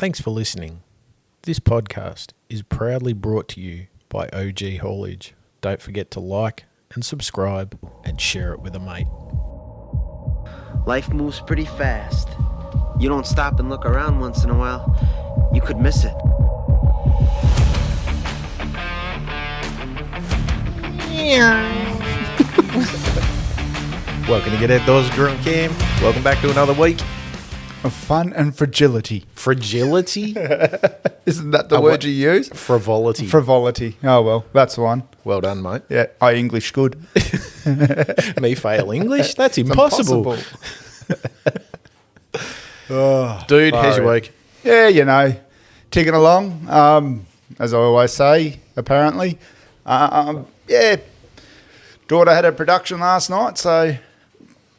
Thanks for listening. This podcast is proudly brought to you by OG Haulage. Don't forget to like and subscribe and share it with a mate. Life moves pretty fast. You don't stop and look around once in a while, you could miss it. Welcome to Get Outdoors Grunt Cam. Welcome back to another week. Of fun and fragility. Fragility? Isn't that the word you use? Frivolity. Frivolity. Oh, well, that's one. Well done, mate. Yeah, I English good. Me fail English? That's impossible. Dude, how's your week? Yeah, you know, ticking along, as I always say, apparently. Yeah, daughter had a production last night, so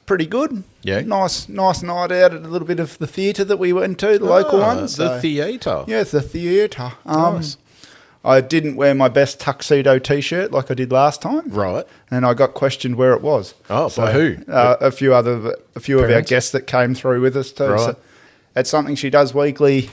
pretty good. Yeah. Nice night out at a little bit of the theatre that we went to, the local one. The So. theatre. Yeah, it's the theatre. Nice. I didn't wear my best tuxedo T-shirt like I did last time. Right. And I got questioned where it was. Oh, by who? A few of our Parents? guests that came through with us too. Right. So it's something she does weekly.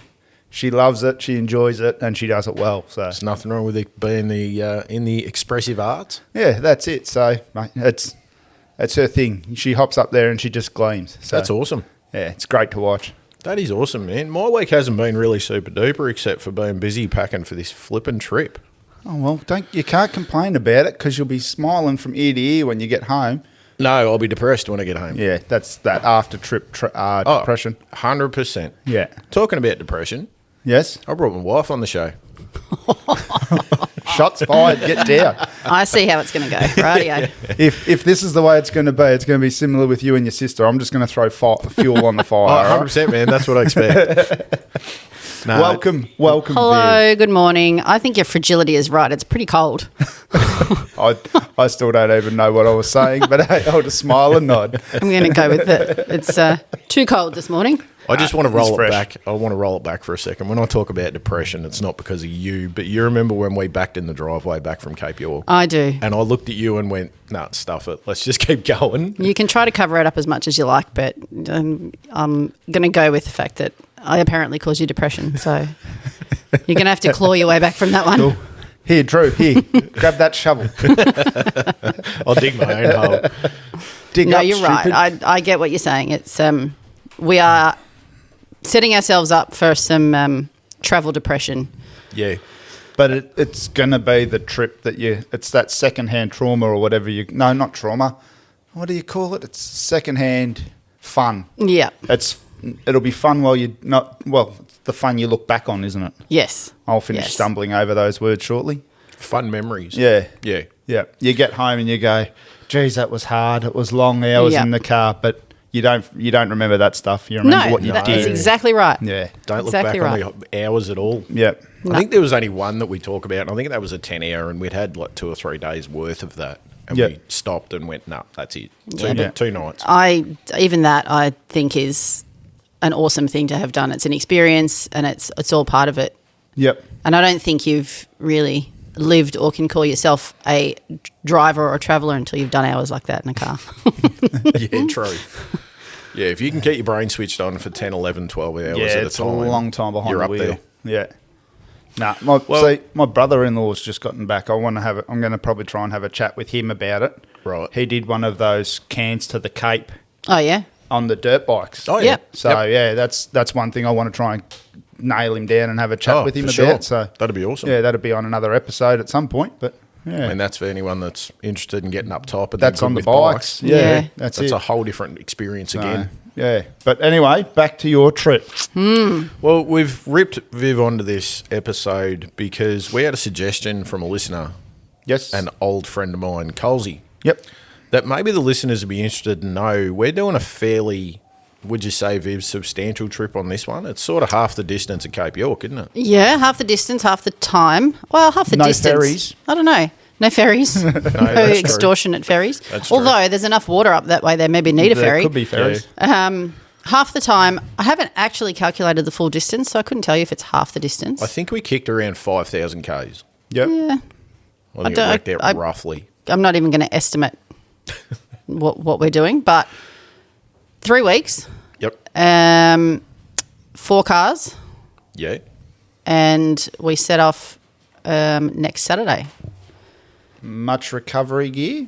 She loves it. She enjoys it, and she does it well. So There's nothing wrong with it being in the expressive arts. yeah, that's it. So mate, it's her thing. She hops up there and she just gleams. So That's awesome. yeah, it's great to watch. That is awesome, man. My week hasn't been really super duper except for being busy packing for this flipping trip. Oh well, you can't complain about it because you'll be smiling from ear to ear when you get home. No, I'll be depressed when I get home. Yeah, that's that after trip depression. 100%. Yeah. Talking about depression, Yes. I brought my wife on the show. Shots fired. Get down. I see how it's going to go. Radio. If this is the way it's going to be similar with you and your sister. I'm just going to throw fuel on the fire. Oh, all right? 100%, man. That's what I expect. No, Welcome, Viv. Hello, good morning. I think your fragility is right. It's pretty cold. I still don't even know what I was saying, but hey, I'll just smile and nod. I'm going to go with it. It's too cold this morning. I just want to roll it's it fresh. back. I want to roll it back for a second. When I talk about depression, it's not because of you, but you remember when we backed in the driveway back from Cape York? I do. And I looked at you and went, nah, stuff it. Let's just keep going. You can try to cover it up as much as you like, but I'm going to go with the fact that I apparently caused you depression. So you're going to have to claw your way back from that one. Cool. Here, Drew, here. Grab that shovel. I'll dig my own hole. Dig No, up, you're stupid. right. I get what you're saying. It's we are setting ourselves up for some travel depression. Yeah. But it's going to be the trip that it's that secondhand trauma or whatever no, not trauma. What do you call it? It's secondhand fun. Yeah. It'll be fun while you're not, well, it's the fun you look back on, isn't it? Yes. I'll finish Yes. stumbling over those words shortly. Fun memories. Yeah. Yeah. Yeah. You get home and you go, geez, that was hard. It was long hours Yeah. in the car, but you don't remember that stuff. You remember No, what you that did. is exactly right. Yeah. Don't look Exactly back right. on the hours at all. Yeah. I think there was only one that we talk about, and I think that was a 10-hour, and we'd had like 2 or 3 days worth of that. And Yeah. we stopped and went, no, that's it. Yeah. Two nights. Even that I think is an awesome thing to have done. It's an experience and it's all part of it. Yep. And I don't think you've really lived or can call yourself a driver or a traveller until you've done hours like that in a car. Yeah, true. Yeah, if you can keep your brain switched on for 10, 11, 12 hours Yeah, at a time. it's a long time behind you're the up wheel. there. Yeah. My brother-in-law's just gotten back. I'm going to probably try and have a chat with him about it. Right. He did one of those cans to the Cape Oh, yeah? on the dirt bikes. Oh, yeah. Yep. So, yeah, that's one thing I want to try and nail him down and have a chat with him for about. sure. So That'd be awesome. yeah, that'll be on another episode at some point. But yeah, And that's for anyone that's interested in getting up top. And that's good on the with bikes. Yeah. Yeah, that's That's it. a whole different experience again. Yeah, but anyway, back to your trip. Well, we've ripped Viv onto this episode because we had a suggestion from a listener, Yes. an old friend of mine, Colsey, Yep. that maybe the listeners would be interested to know. We're doing a fairly, would you say, Viv, substantial trip on this one? It's sort of half the distance of Cape York, isn't it? Yeah, half the distance, half the time. Well, half the No distance. ferries. I don't know. No ferries. No that's true. extortionate ferries. That's true. Although there's enough water up that way, they maybe need a There ferry. could be ferries. Half the time, I haven't actually calculated the full distance, so I couldn't tell you if it's half the distance. I think we kicked around 5,000 Ks. Yep. yeah. I think don't- it worked out I- roughly. I'm not even going to estimate what we're doing, but 3 weeks, Yep. 4 cars, Yeah. and we set off next Saturday. Much recovery gear?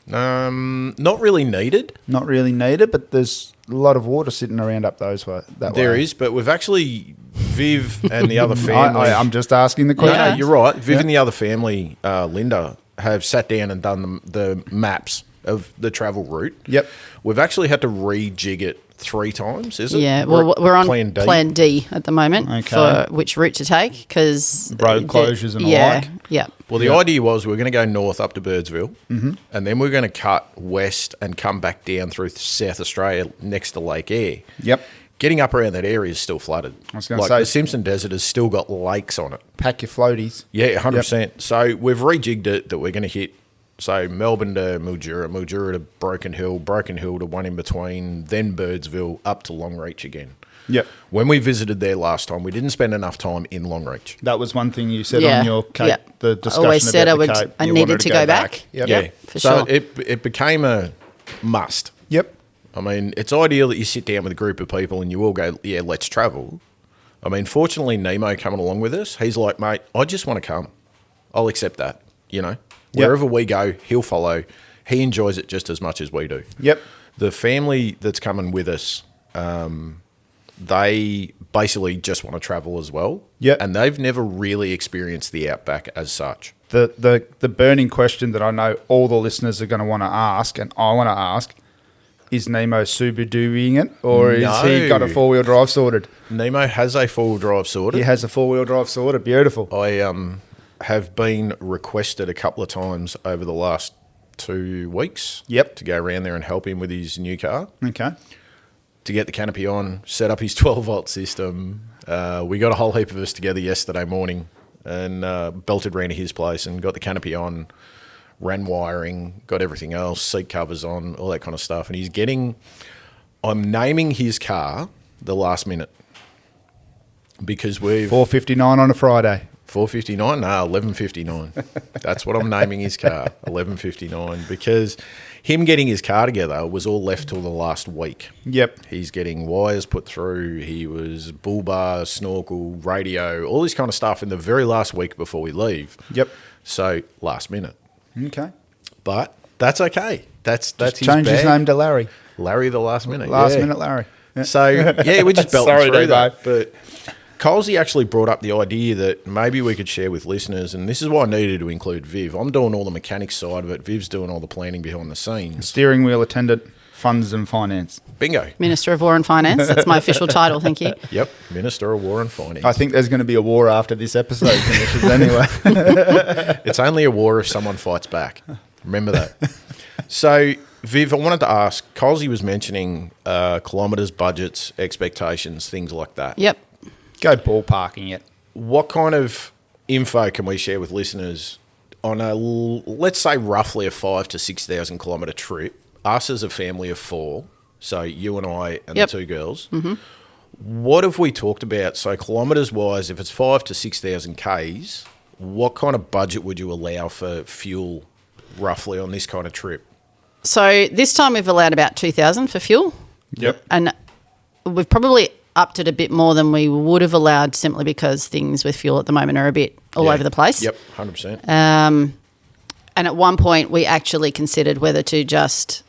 Not really needed. Not really needed, but there's a lot of water sitting around up those way. There is, but we've actually, Viv and the other family. I'm just asking the No, question. no, you're right. Viv and the other family, Linda, have sat down and done the maps of the travel route. Yep. We've actually had to rejig it 3 times, is it? Yeah, well, we're on Plan D. at the moment Okay. for which route to take because Road closures and the yeah, like. Yeah, Well, the idea was we were going to go north up to Birdsville, and then we are going to cut west and come back down through South Australia next to Lake Eyre. Yep. Getting up around that area is still flooded. I was gonna like say- the Simpson Desert has still got lakes on it. Pack your floaties. Yeah, 100%. So we've rejigged it that we're going to hit, so Melbourne to Mildura, Mildura to Broken Hill to one in between, then Birdsville, up to Longreach again. Yep. When we visited there last time, we didn't spend enough time in Longreach. That was one thing you said Yeah. on your Cape, Yeah. the I discussion always said about I the would. Cape. I You needed wanted to go back. Yep. Yeah, for so sure. it became a must. Yep. I mean, it's ideal that you sit down with a group of people and you all go, yeah, let's travel. I mean, fortunately, Nemo coming along with us, he's like, mate, I just want to come. I'll accept that, you know. Wherever we go, he'll follow. He enjoys it just as much as we do. Yep. The family that's coming with us, they basically just want to travel as well. Yep. And they've never really experienced the outback as such. The burning question that I know all the listeners are going to want to ask, and I want to ask, is Nemo super doing it, or is he No. got a 4-wheel drive sorted? Nemo has a 4-wheel drive sorted. He has a 4-wheel drive sorted. Beautiful. I have been requested a couple of times over the last 2 weeks Yep. to go around there and help him with his new car, Okay. to get the canopy on, set up his 12-volt system. We got a whole heap of us together yesterday morning and belted round to his place and got the canopy on, ran wiring, got everything else, seat covers on, all that kind of stuff. And I'm naming his car the last minute because we've... 4:59 on a Friday. 4:59? No, 11:59. That's what I'm naming his car, 11:59, because him getting his car together was all left till the last week. Yep. He's getting wires put through. He was bull bar, snorkel, radio, all this kind of stuff in the very last week before we leave. Yep. So last minute, Okay. but that's okay. That's his Change his bag. name to Larry. Larry the last minute. Last yeah. minute Larry. Yeah. So, yeah, we just belted Sorry, through Dave. that. But Colsey actually brought up the idea that maybe we could share with listeners, and this is why I needed to include Viv. I'm doing all the mechanics side of it. Viv's doing all the planning behind the scenes. Steering wheel attendant, funds and finance. Bingo. Minister of War and Finance. That's my official title. Thank you. Yep, Minister of War and Finance. I think there's going to be a war after this episode finishes anyway. It's only a war if someone fights back. Remember that. So, Viv, I wanted to ask, Colsey was mentioning kilometres, budgets, expectations, things like that. Yep. Go ballparking it. What kind of info can we share with listeners on let's say roughly a 5,000 to 6,000 kilometre trip? Us as a family of 4, so you and I and Yep. the 2 girls. Mm-hmm. What have we talked about? So kilometres wise, if it's 5,000 to 6,000 Ks, what kind of budget would you allow for fuel roughly on this kind of trip? So this time we've allowed about 2,000 for fuel. Yep. And we've probably upped it a bit more than we would have allowed simply because things with fuel at the moment are a bit all Yeah. over the place. Yep, 100%. And at one point we actually considered whether to just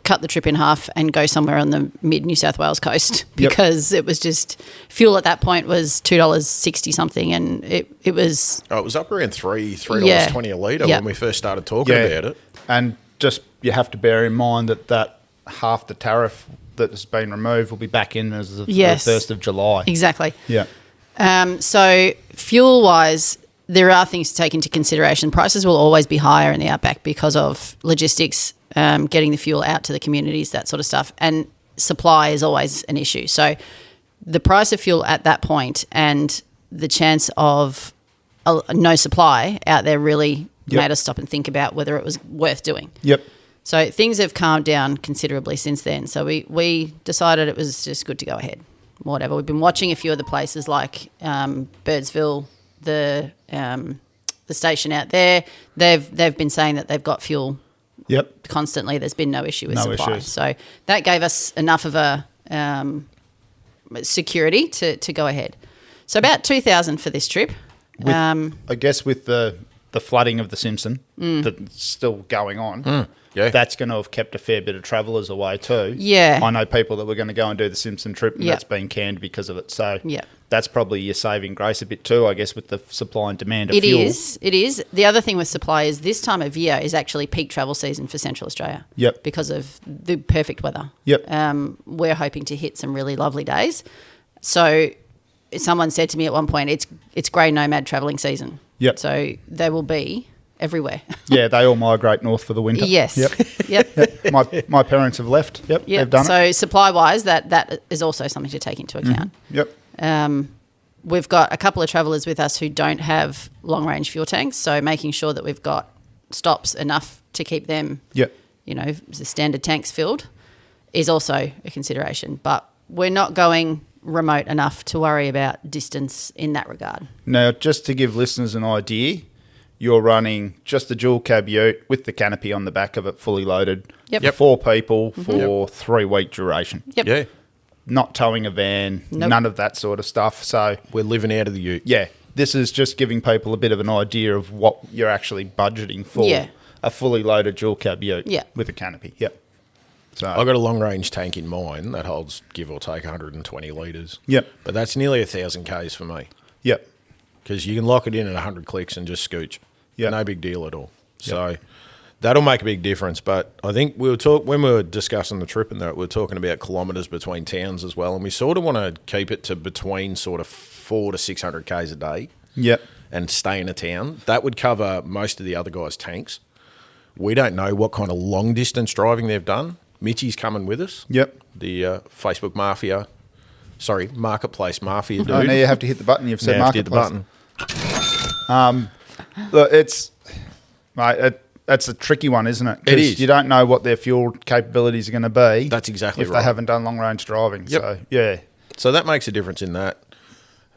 cut the trip in half and go somewhere on the mid-New South Wales coast because it was just fuel at that point was $2.60 something and it was... Oh, it was up around $3.20 Yeah. a litre Yeah. when we first started talking about it. And just you have to bear in mind that half the tariff that has been removed will be back in as of Yes. the 1st of July. Exactly. Yeah. So fuel-wise, there are things to take into consideration. Prices will always be higher in the outback because of logistics, getting the fuel out to the communities, that sort of stuff. And supply is always an issue. So the price of fuel at that point and the chance of no supply out there really made us stop and think about whether it was worth doing. Yep. So things have calmed down considerably since then. So we decided it was just good to go ahead. Whatever. We've been watching a few other places like Birdsville, the station out there. They've been saying that they've got fuel security to go ahead. So about 2,000 for this trip. I guess with the flooding of the Simpson that's still going on, that's going to have kept a fair bit of travellers away too. Yeah. I know people that were going to go and do the Simpson trip, and that's been canned because of it. So that's probably your saving grace a bit too, I guess, with the supply and demand of fuel. It is. The other thing with supply is this time of year is actually peak travel season for Central Australia. Yep. Because of the perfect weather. Yep. We're hoping to hit some really lovely days. So someone said to me at one point, it's grey nomad travelling season. Yep. So they will be everywhere. Yeah, they all migrate north for the winter. Yes. Yep. My parents have left. Yep. They've done it. So supply-wise, that is also something to take into account. Yep. We've got a couple of travellers with us who don't have long-range fuel tanks, so making sure that we've got stops enough to keep them, the standard tanks filled is also a consideration. But we're not going remote enough to worry about distance in that regard. Now, just to give listeners an idea, you're running just the dual cab ute with the canopy on the back of it, fully loaded. Yep. 4 people for 3-week duration. Yep. Yeah. Not towing a van, none of that sort of stuff. So We're living out of the ute. yeah, this is just giving people a bit of an idea of what you're actually budgeting for a fully loaded dual cab ute with a canopy. Yep. So I've got a long range tank in mine that holds give or take 120 litres. Yep. But that's nearly 1,000 Ks for me Yep. because you can lock it in at 100 clicks and just scooch. Yep. No big deal at all. So that'll make a big difference. But I think when we were discussing the trip and that, we were talking about kilometres between towns as well. And we sort of want to keep it to between sort of 400 to 600 Ks a day. Yep. And stay in a town. That would cover most of the other guys' tanks. We don't know what kind of long distance driving they've done. Mitchie's coming with us. Yep. The Facebook Mafia, Marketplace Mafia dude. Oh, now you have to hit the button. You've said Now you have to Marketplace. hit the button. Look, that's a tricky one, isn't it? 'Cause It is. You don't know what their fuel capabilities are going to be. That's exactly if right. they haven't done long range driving. Yep. So yeah. So that makes a difference in that.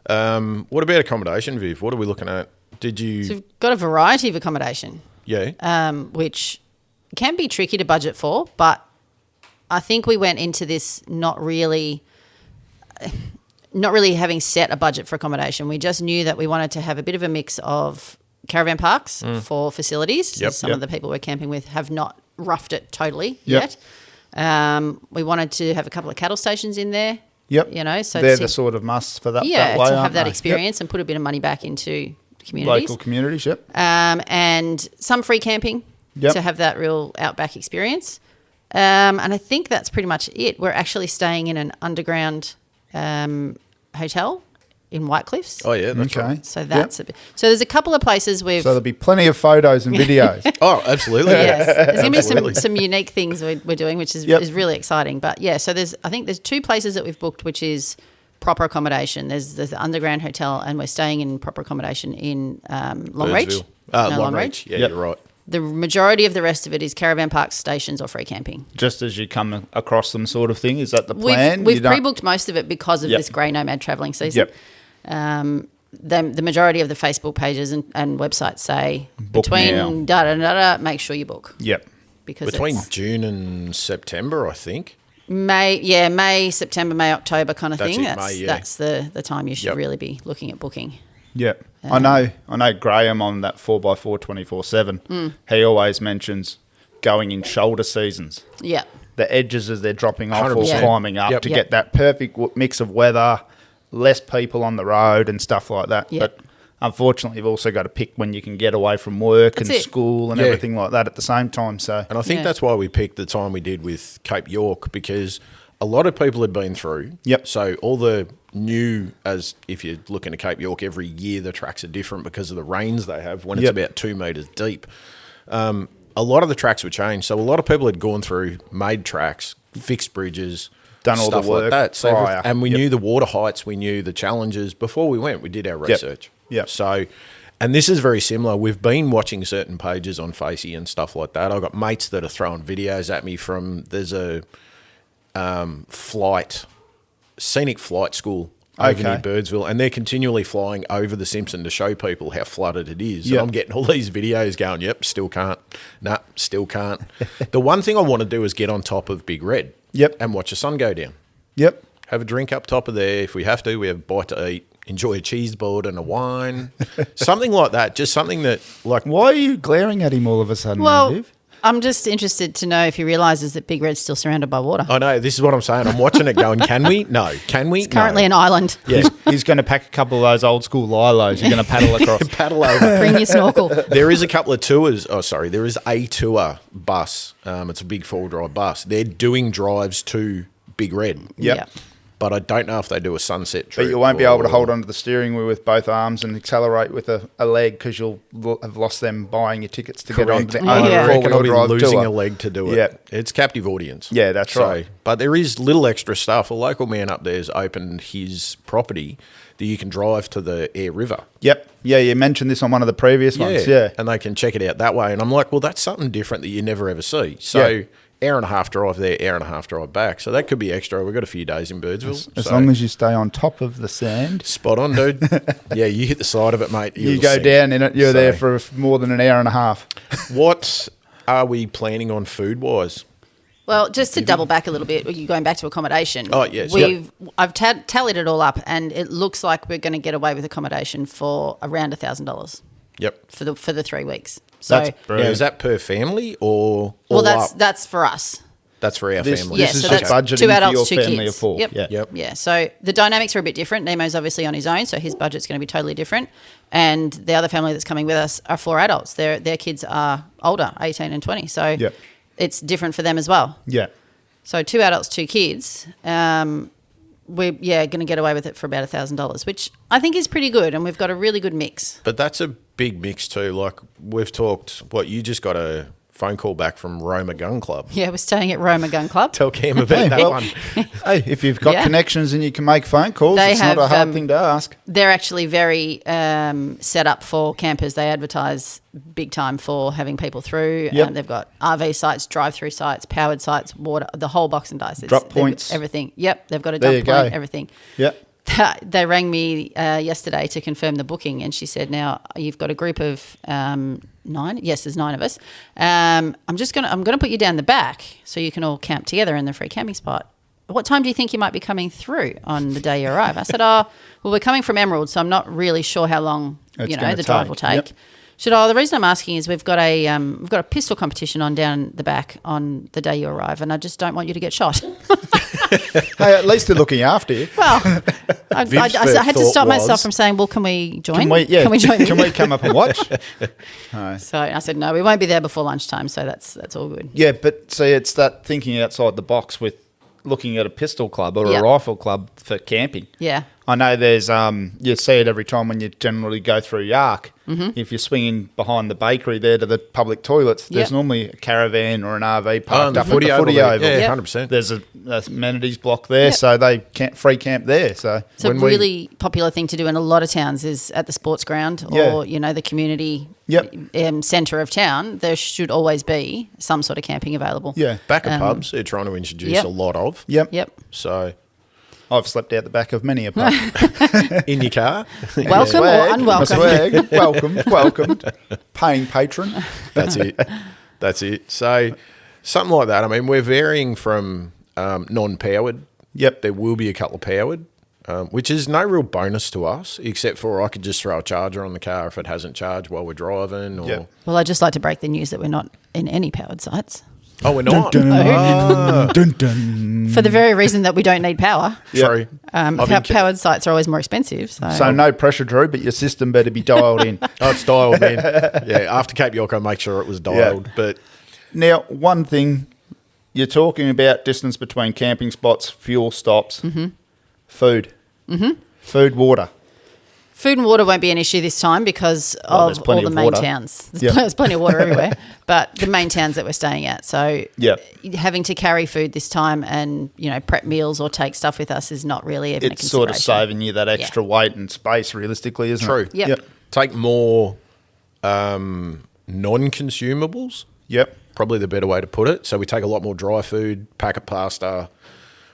What about accommodation, Viv? What are we looking at? So we've got a variety of accommodation, which can be tricky to budget for, but I think we went into this not really having set a budget for accommodation. We just knew that we wanted to have a bit of a mix of caravan parks for facilities. Yep. Some of the people we're camping with have not roughed it totally yet. We wanted to have a couple of cattle stations in there. Yep. So they're the sort of must for that. Yeah, that way, to have aren't that they? experience and put a bit of money back into communities. Local communities. Yep. And some free camping to have that real outback experience. And I think that's pretty much it. We're actually staying in an underground hotel in White Cliffs. Oh, yeah, that's Okay. right. So that's a bit. So there's a couple of places we've. So there'll be plenty of photos and videos. Oh, absolutely. Yes, there's going to Absolutely. be some unique things we're doing, which is really exciting. But yeah, so I think there's 2 places that we've booked, which is proper accommodation. There's the underground hotel, and we're staying in proper accommodation in Longreach. Birdsville. No, Longreach. Yeah, Yep. you're right. The majority of the rest of it is caravan parks, stations, or free camping. Just as you come across them, sort of thing. Is that the plan? We've You don't- pre-booked most of it because of this grey nomad travelling season. Yep. The majority of the Facebook pages and websites say Book between now. da-da-da-da, make sure you book. Yep. Because Between it's June and September, I think. May, September, May, October kind of That's thing. it, May, yeah. That's the time you should Yep. really be looking at booking. Yep. I know Graham on that 4x4 24/7. He always mentions going in shoulder seasons. Yeah. The edges as they're dropping off or 100%. climbing up Yep. to Yep. get that perfect mix of weather, less people on the road and stuff like that. Yep. But unfortunately, you've also got to pick when you can get away from work That's and it. school and Yeah. everything like that at the same time. So And I think Yeah. that's why we picked the time we did with Cape York, because a lot of people had been through. Yep. So all the new, as if you're looking at Cape York, every year the tracks are different because of the rains they have when it's Yep. about 2 metres deep. A lot of the tracks were changed. So a lot of people had gone through, made tracks, fixed bridges, Done all the stuff work like that. So prior. and we Yep. knew the water heights, we knew the challenges before we went. We did our research. Yep. So, and this is very similar. We've been watching certain pages on Facey and stuff like that. I've got mates that are throwing videos at me from, there's a scenic flight school over near Okay. Birdsville, and they're continually flying over the Simpson to show people how flooded it is. Yep. And I'm getting all these videos going, yep, still can't. Nah, still can't. The one thing I want to do is get on top of Big Red Yep. and watch the sun go down. yep. have a drink up top of there. If we have to, we have a bite to eat. Enjoy a cheese board and a wine, something like that. Just something that, like, Why are you glaring at him all of a sudden, Well, Viv? I'm just interested to know if he realises that Big Red's still surrounded by water. I know this is what I'm saying. I'm watching it, going, can we? No, can we? It's currently an island. Yeah, He's going to pack a couple of those old school lilos. You're going to paddle across. paddle over. Bring your snorkel. There is a couple of tours. Oh, sorry, there is a tour bus. It's a big 4-wheel-drive bus. They're doing drives to Big Red. Yep. But I don't know if they do a sunset trip. But you won't be able to or- hold onto the steering wheel with both arms and accelerate with a leg because you'll have lost them buying your tickets to get on Correct. the Yeah. I reckon I'll be four-wheel drive losing tour. a leg to do it. Yeah. It's captive audience. Yeah, that's right. But there is little extra stuff. A local man up there's opened his property that you can drive to the Air River. Yep. Yeah, you mentioned this on one of the previous ones. Yeah. And they can check it out that way. And I'm like, well, that's something different that you never ever see. So Yeah. hour and a half drive there, hour and a half drive back. So that could be extra. We've got a few days in Birdsville. As so long as you stay on top of the sand, spot on, dude. Yeah, you hit the side of it, mate. you you'll go sink. down in it, you're So there for more than an hour and a half. What are we planning on food-wise? Well, just to double back a little bit, you're going back to accommodation. Oh, yes. I've tallied it all up, and it looks like we're going to get away with accommodation for around $1,000 Yep. for the 3 weeks. So, That's Now, brilliant. is that per family or well, all up? that's for us. That's for our This- family. this Yeah, is so just that's budgeting 2 for adults, your 2 family kids. of 4. Yep. Yeah. Yep. Yeah, so the dynamics are a bit different. Nemo's obviously on his own, so his budget's going to be totally different. And the other family that's coming with us are 4 adults. Their kids are older, 18 and 20. So Yep. it's different for them as well. Yeah. So 2 adults, 2 kids. We're going to get away with it for about $1,000, which I think is pretty good, and we've got a really good mix. But that's a big mix too. Like we've talked, you just got a phone call back from Roma Gun Club. Yeah, we're staying at Roma Gun Club. Tell Cam about Hey, that well, one. Hey, if you've got Yeah. connections and you can make phone calls, They it's not a have, hard thing to ask. They're actually very set up for campers. They advertise big time for having people through. Yep. They've got RV sites, drive-through sites, powered sites, water, the whole box and dice. Drop points. Everything. Yep, they've got a There dump you point, go. everything. Yep. They rang me yesterday to confirm the booking, and she said, "Now you've got a group of 9. Yes, there's 9 of us. I'm gonna put you down the back so you can all camp together in the free camping spot. What time do you think you might be coming through on the day you arrive?" I said, "Oh, well, we're coming from Emerald, so I'm not really sure how long It's the gonna drive will take. take." Yep. She said, "Oh, the reason I'm asking is we've got a pistol competition on down the back on the day you arrive, and I just don't want you to get shot." Hey, at least they're looking after you. Well, I Viv's had to first stop thought myself was- from saying, "Well, can we join? Can we, yeah, Can we join?" can we come up and watch? So I said, "No, we won't be there before lunchtime, so that's all good." Yeah, but see, it's that thinking outside the box with looking at a pistol club or Yeah. a rifle club for camping. Yeah. I know there's you see it every time when you generally go through Yark. Mm-hmm. If you're swinging behind the bakery there to the public toilets, there's Yep. normally a caravan or an RV Oh, parked and the up at footy the oval footy there. oval. Yeah, Yep. 100%. There's a amenities block there, Yep. so they can't free camp there. So It's a When we- really popular thing to do in a lot of towns is at the sports ground or, the community Yep. centre of town. There should always be some sort of camping available. yeah, Back of pubs, they're trying to introduce Yep. a lot of. yep. Yep. So I've slept out the back of many a pub. in your car. Welcome or unwelcome. Swag. Welcome. Paying patron. That's it. That's it. So something like that. I mean, we're varying from non-powered. Yep. There will be a couple of powered, which is no real bonus to us, except for I could just throw a charger on the car if it hasn't charged while we're driving. Or Yep. Well, I'd just like to break the news that we're not in any powered sites oh, we're not. Dun, dun. for the very reason that we don't need power. True. I've been Powered sites are always more expensive. So no pressure, Drew, but your system better be dialed in. Oh, it's dialed in. Yeah, after Cape York, I make sure it was dialed. But Now, one thing, you're talking about distance between camping spots, fuel stops, food. Food, water. Food and water won't be an issue this time because there's of plenty all the of main water. towns. Yep. There's plenty of water everywhere, but the main towns that we're staying at. So Yep. having to carry food this time and, prep meals or take stuff with us is not really even a It's sort of consideration. saving you that extra weight and space, realistically, isn't true. it? Yep. Take more non-consumables. Yep. Probably the better way to put it. So we take a lot more dry food, packet pasta.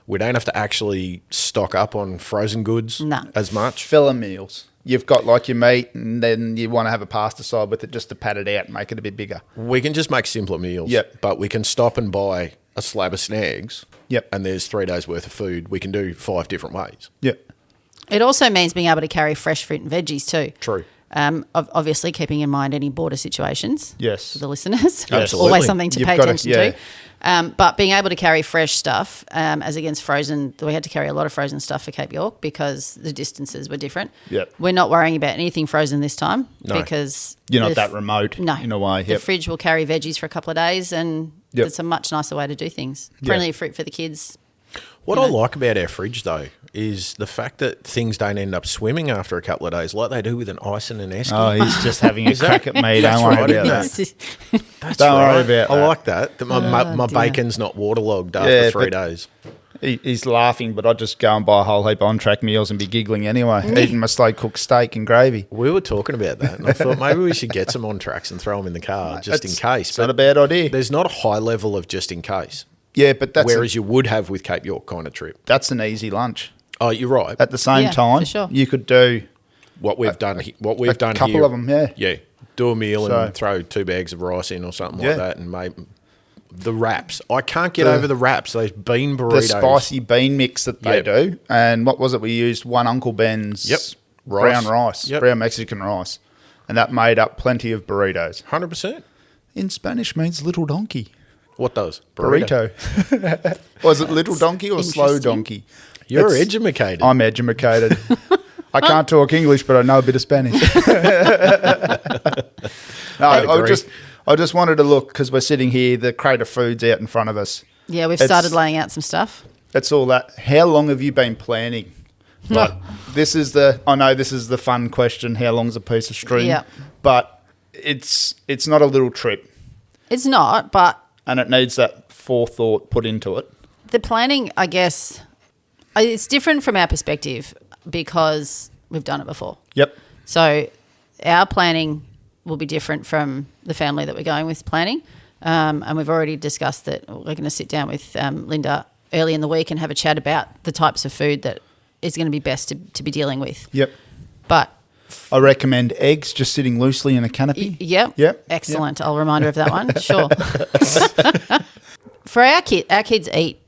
We don't have to actually stock up on frozen goods No. as much. Filler meals. You've got like your meat and then you want to have a pasta side with it just to pad it out and make it a bit bigger. We can just make simpler meals. Yep. But we can stop and buy a slab of snags, Yep. and there's 3 days worth of food, we can do 5 different ways. Yep. It also means being able to carry fresh fruit and veggies too. True. Obviously, keeping in mind any border situations. Yes. For the listeners. Absolutely. Always something to You've pay got to- attention yeah. to. But being able to carry fresh stuff as against frozen, we had to carry a lot of frozen stuff for Cape York because the distances were different. Yep. We're not worrying about anything frozen this time No. because You're not the that remote No. in a way. The Yep. fridge will carry veggies for a couple of days and Yep. it's a much nicer way to do things. Yeah. Plenty of fruit for the kids. What I like about our fridge, though, is the fact that things don't end up swimming after a couple of days like they do with an ice and an esky. Oh, he's just having a Is that- crack at me. That's Don't worry right, about isn't that. That's Don't worry right. about I that. like that. That my dear. bacon's not waterlogged after Yeah, 3 but- days. He's laughing, but I just go and buy a whole heap of on-track meals and be giggling anyway, eating my slow-cooked steak and gravy. We were talking about that, and I thought maybe we should get some on tracks and throw them in the car just in case. It's not a bad idea. There's not a high level of just in case, Yeah, but whereas you would have with Cape York kind of trip. that's an easy lunch. Oh, you're right. At the same Yeah, time, for sure. you could do What we've done, what we've done couple here, of 'em, yeah. yeah. Do a meal So- and throw 2 bags of rice in or something Yeah. like that, and maybe the wraps. I can't get over the wraps. Those bean burritos, the spicy bean mix that they Yep. do. And what was it? We used one Uncle Ben's Yep. brown rice, Yep. brown Mexican rice. And that made up plenty of burritos. 100%. In Spanish means little donkey. What does Burrito. Was it little donkey or slow Interesting. donkey? You're It's- educated. I'm educated. I can't talk English, but I know a bit of Spanish. No, agree. I just wanted to look because we're sitting here. The crate of food's out in front of us. Yeah, we've It's- started laying out some stuff. That's all that. How long have you been planning? Like, I know this is the fun question. How long's a piece of string? Yeah. But it's not a little trip, It's not, but and it needs that forethought put into it. the planning, I guess, it's different from our perspective because we've done it before. Yep. So our planning will be different from the family that we're going with planning. And we've already discussed that we're going to sit down with Linda early in the week and have a chat about the types of food that is going to be best to be dealing with. Yep. But I recommend eggs just sitting loosely in a canopy. Yep. Excellent. I'll remind her of that one. Sure. For our kids eat.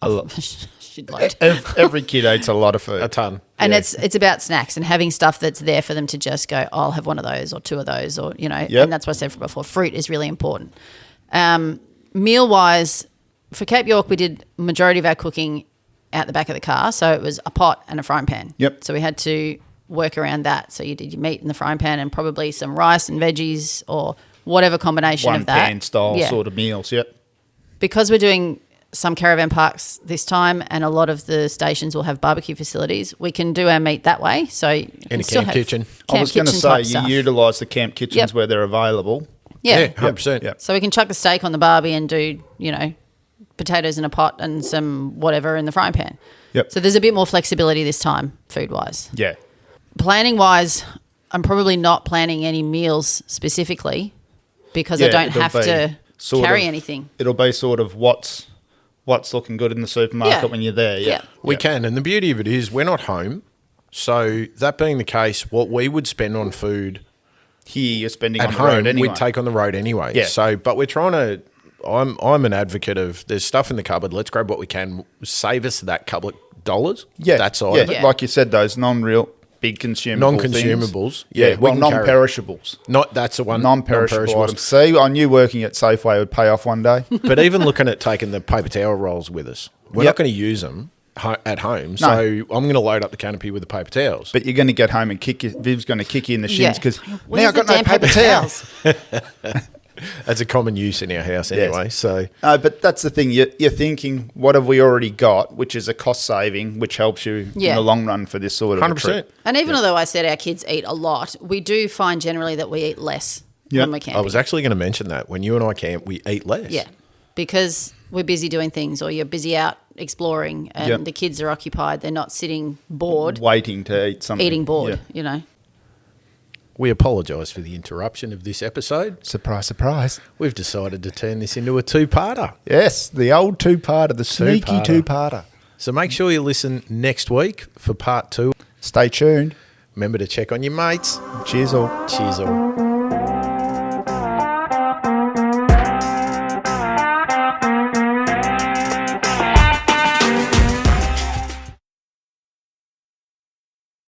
I love- Shitload. Every kid eats a lot of food. a ton. And Yeah. it's about snacks and having stuff that's there for them to just go, oh, I'll have one of those or 2 of those or, Yep. and that's what I said before. Fruit is really important. Meal-wise, for Cape York, we did majority of our cooking out the back of the car. So it was a pot and a frying pan. Yep. So we had to work around that. So you did your meat in the frying pan and probably some rice and veggies or whatever combination One of that. pan style Yeah. sort of meals. Yep. Because we're doing some caravan parks this time and a lot of the stations will have barbecue facilities, we can do our meat that way. So you can a still camp have kitchen. I was going to kitchen say type you stuff. utilise the camp kitchens Yep. where they're available. Yeah. 100%. Yep. So we can chuck the steak on the barbie and do, potatoes in a pot and some whatever in the frying pan. Yep. So there's a bit more flexibility this time, food-wise. Yeah. Planning-wise, I'm probably not planning any meals specifically because I Yeah, don't it'll have be to sort carry of- anything. It'll be sort of what's looking good in the supermarket Yeah. when you're there. Yeah. We can. And the beauty of it is we're not home. So that being the case, what we would spend on food Here you're spending at on the home, road anyway. we'd take on the road anyway. Yeah. So, but we're trying to. I'm an advocate of there's stuff in the cupboard. Let's grab what we can. Save us that couple of dollars. yeah. that side yeah. of it. Yeah. Like you said, those non-real big consumable Non-consumables. things. Yeah, we well, can carry it. non-perishables. Not that's the one. Non-perishable items. See, I knew working at Safeway would pay off one day. But even looking at taking the paper towel rolls with us, we're Yep. not going to use them at home. So I'm going to load up the canopy with the paper towels. But you're going to get home and kick you. Viv's going to kick you in the shins Yeah. because Where's now I've got the no damn paper towels. That's a common use in our house Yes. anyway. So No, but that's the thing. You're thinking, what have we already got, which is a cost saving, which helps you Yeah. in the long run for this sort of a 100%. trip. And even though I said our kids eat a lot, we do find generally that we eat less Yep. when we're camping. I was actually going to mention that when you and I camp, we eat less. Yeah, because we're busy doing things or you're busy out exploring and Yep. the kids are occupied. They're not sitting bored, Waiting to eat something. eating bored, Yeah. We apologise for the interruption of this episode. Surprise, surprise. We've decided to turn this into a two-parter. Yes, the old two-parter, the sneaky Two-parter. two-parter. So make sure you listen next week for part 2. Stay tuned. Remember to check on your mates. Cheers all. Cheers all.